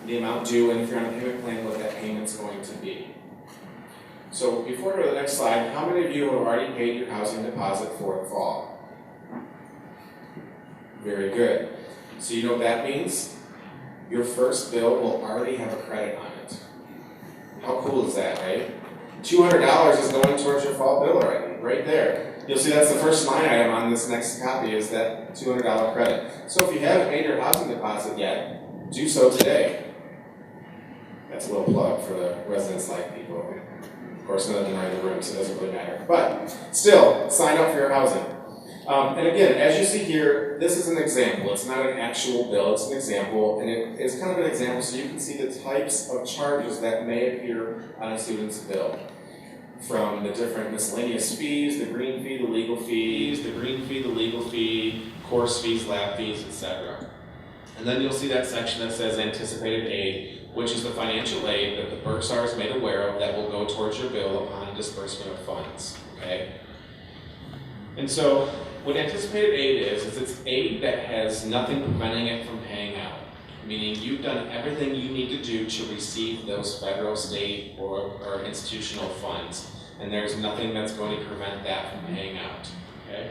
the amount due, and if you're on a payment plan, what that payment's going to be. So before we go to the next slide, how many of you have already paid your housing deposit for the fall? Very good. So you know what that means? Your first bill will already have a credit on it. How cool is that, right? $200 is going towards your fall bill already, right there. You'll see that's the first line item on this next copy is that $200 credit. So if you haven't paid your housing deposit yet, do so today. That's a little plug for the residence-like people. Of course, none of them are in the room, so it doesn't really matter. But still, sign up for your housing. And again, as you see here, this is an example. It's not an actual bill, it's an example, and it is kind of an example so you can see the types of charges that may appear on a student's bill. From the different miscellaneous fees, the green fee, the legal fees, the green fee, the legal fee, course fees, lab fees, etc. And then you'll see that section that says anticipated aid, which is the financial aid that the bursar is made aware of that will go towards your bill upon disbursement of funds. Okay? And so, what anticipated aid is it's aid that has nothing preventing it from paying out. Meaning you've done everything you need to do to receive those federal, state, or institutional funds. And there's nothing that's going to prevent that from paying out. Okay?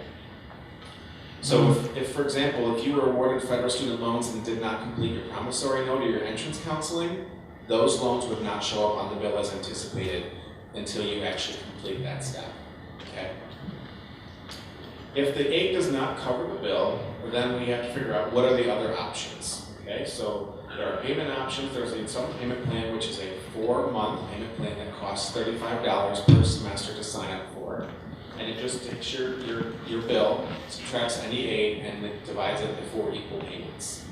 So if, for example, if you were awarded federal student loans and did not complete your promissory note or your entrance counseling, those loans would not show up on the bill as anticipated until you actually complete that step. Okay? If the aid does not cover the bill, then we have to figure out what are the other options. Okay, so there are payment options. There's a installment payment plan, which is a 4-month payment plan that costs $35 per semester to sign up for. And it just takes your bill, subtracts any aid, and it divides it into 4 equal payments.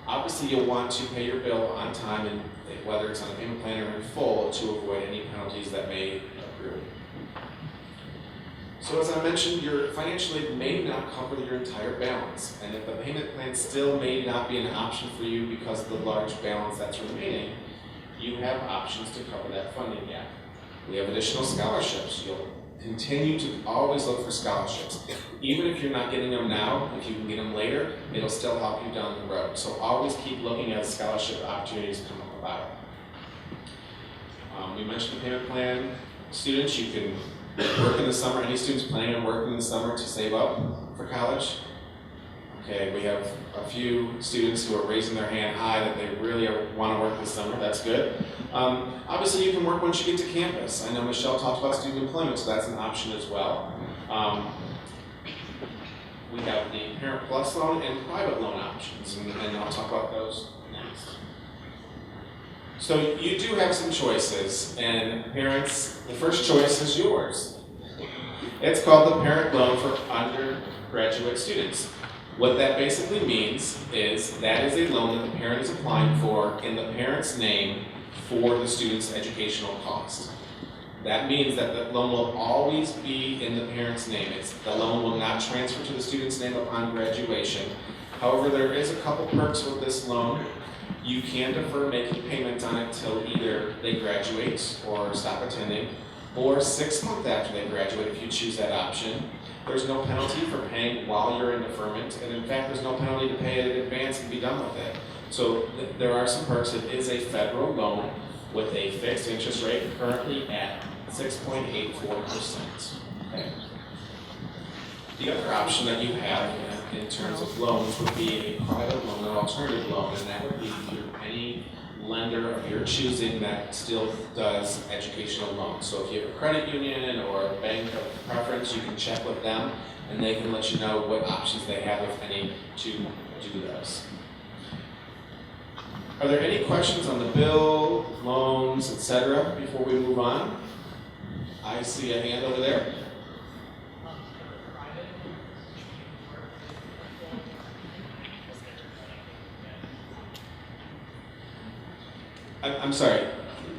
Obviously, you'll want to pay your bill on time, and whether it's on a payment plan or in full, to avoid any penalties that may accrue. So as I mentioned, your financial aid may not cover your entire balance, and if the payment plan still may not be an option for you because of the large balance that's remaining, you have options to cover that funding gap. We have additional scholarships. You'll continue to always look for scholarships. Even if you're not getting them now, if you can get them later, it'll still help you down the road. So always keep looking at scholarship opportunities come up about. We mentioned the payment plan. Students, you can work in the summer. Any students planning on working in the summer to save up for college? Okay, we have a few students who are raising their hand high that they really want to work this summer. That's good. Obviously, you can work once you get to campus. I know Michelle talked about student employment, so that's an option as well. We have the Parent Plus loan and private loan options, and I'll talk about those next. So you do have some choices, and parents, the first choice is yours. It's called the Parent Loan for undergraduate students. What that basically means is that is a loan that the parent is applying for in the parent's name for the student's educational cost. That means that the loan will always be in the parent's name. The loan will not transfer to the student's name upon graduation. However, there is a couple perks with this loan. You can defer making payment on it till either they graduate or stop attending, or 6 months after they graduate if you choose that option. There's no penalty for paying while you're in deferment, and in fact, there's no penalty to pay it in advance and be done with it. So there are some perks. It is a federal loan with a fixed interest rate currently at 6.84%. Okay. The other option that you have in terms of loans would be a private loan or alternative loan, and that would be through any lender of your choosing that still does educational loans. So if you have a credit union or a bank of preference, you can check with them, and they can let you know what options they have, if any, to do those. Are there any questions on the bill, loans, etc. before we move on? I see a hand over there. I'm sorry.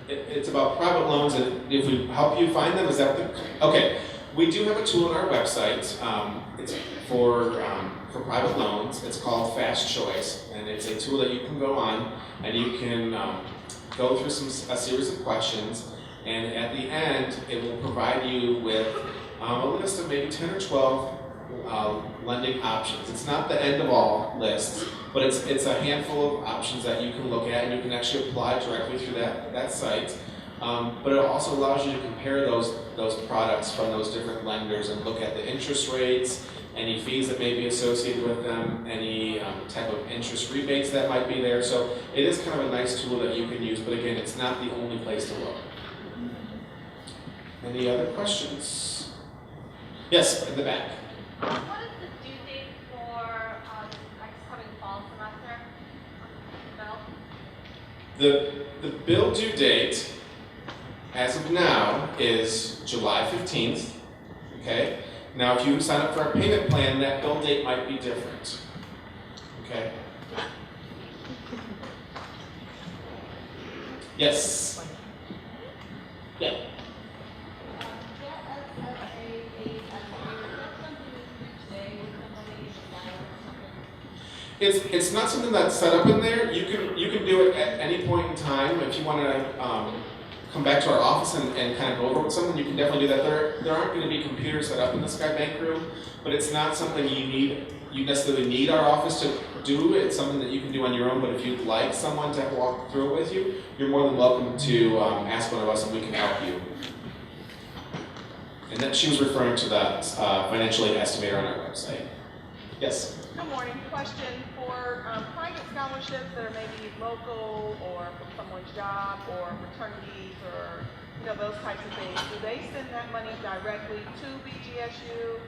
It's about private loans, and if we help you find them, is that the... Okay. We do have a tool on our website. It's for private loans. It's called Fast Choice, and it's a tool that you can go on and you can go through a series of questions, and at the end, it will provide you with a list of maybe 10 or 12 lending options. It's not the end of all list, but it's a handful of options that you can look at, and you can actually apply directly through that site. But it also allows you to compare those products from those different lenders and look at the interest rates, any fees that may be associated with them, any type of interest rebates that might be there. So it is kind of a nice tool that you can use, but again, it's not the only place to look. Any other questions? Yes, in the back. What is the due date for this next coming fall semester? The bill due date, as of now, is July 15th. Okay. Now, if you sign up for a payment plan, that bill date might be different. Okay. Yes. Yeah. It's not something that's set up in there. You can do it at any point in time. If you want to come back to our office and kind of go over with something, you can definitely do that. There aren't going to be computers set up in the Sky Bank room, but it's not something you necessarily need our office to do. It's something that you can do on your own, but if you'd like someone to walk through it with you, you're more than welcome to ask one of us and we can help you. And then she was referring to that financial aid estimator on our website. Yes? Good morning. Question for private scholarships that are maybe local or from someone's job or fraternities or those types of things. Do they send that money directly to BGSU,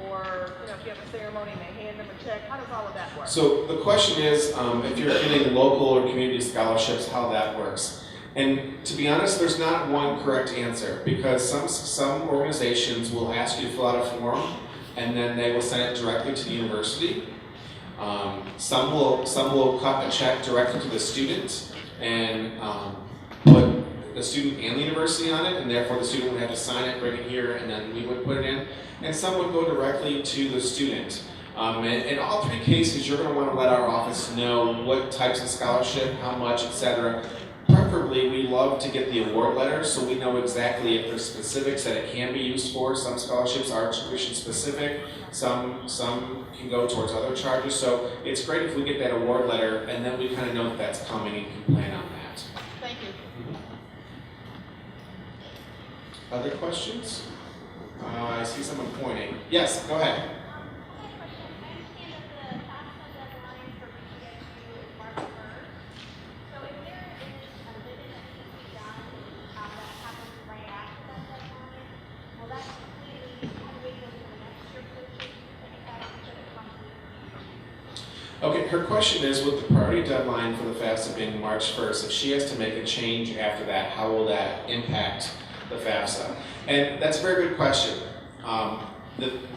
or if you have a ceremony and they hand them a check? How does all of that work? So the question is, if you're getting local or community scholarships, how that works. And to be honest, there's not one correct answer, because some organizations will ask you to fill out a form and then they will send it directly to the university. Some will cut a check directly to the student and put the student and the university on it, and therefore the student would have to sign it, bring it here, and then we would put it in. And some would go directly to the student. And in all three cases, you're going to want to let our office know what types of scholarship, how much, etc. Preferably, we love to get the award letter so we know exactly if there's specifics that it can be used for. Some scholarships are tuition specific, some can go towards other charges. So it's great if we get that award letter and then we kind of know that that's coming and can plan on that. Thank you. Other questions? I see someone pointing. Yes, go ahead. Okay, her question is, with the priority deadline for the FAFSA being March 1st, if she has to make a change after that, how will that impact the FAFSA? And that's a very good question.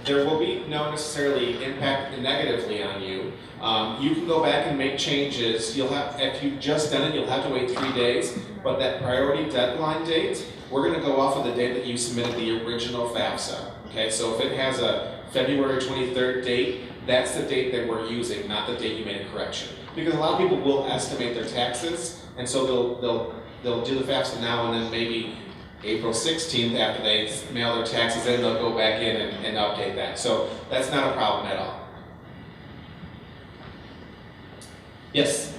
There will be no necessarily impact negatively on you. You can go back and make changes. If you've just done it, you'll have to wait 3 days, but that priority deadline date, we're going to go off of the date that you submitted the original FAFSA. Okay, so if it has a February 23rd date, that's the date that we're using, not the date you made a correction. Because a lot of people will estimate their taxes, and so they'll do the FAFSA now, and then maybe April 16th, after they mail their taxes in, they'll go back in and update that. So that's not a problem at all. Yes?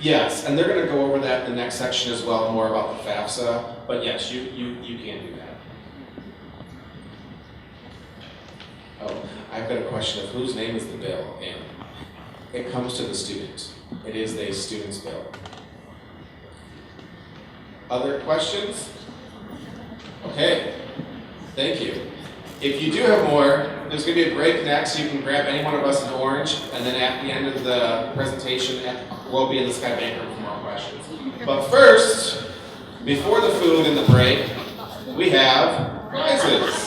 Yes, and they're going to go over that in the next section as well, more about the FAFSA. But yes, you can do that. Oh, I've got a question of whose name is the bill in. It comes to the student. It is the student's bill. Other questions? Okay, thank you. If you do have more, there's going to be a break next. You can grab any one of us an orange, and then at the end of the presentation, we'll be in the Sky Bank room for more questions. But first, before the food and the break, we have prizes.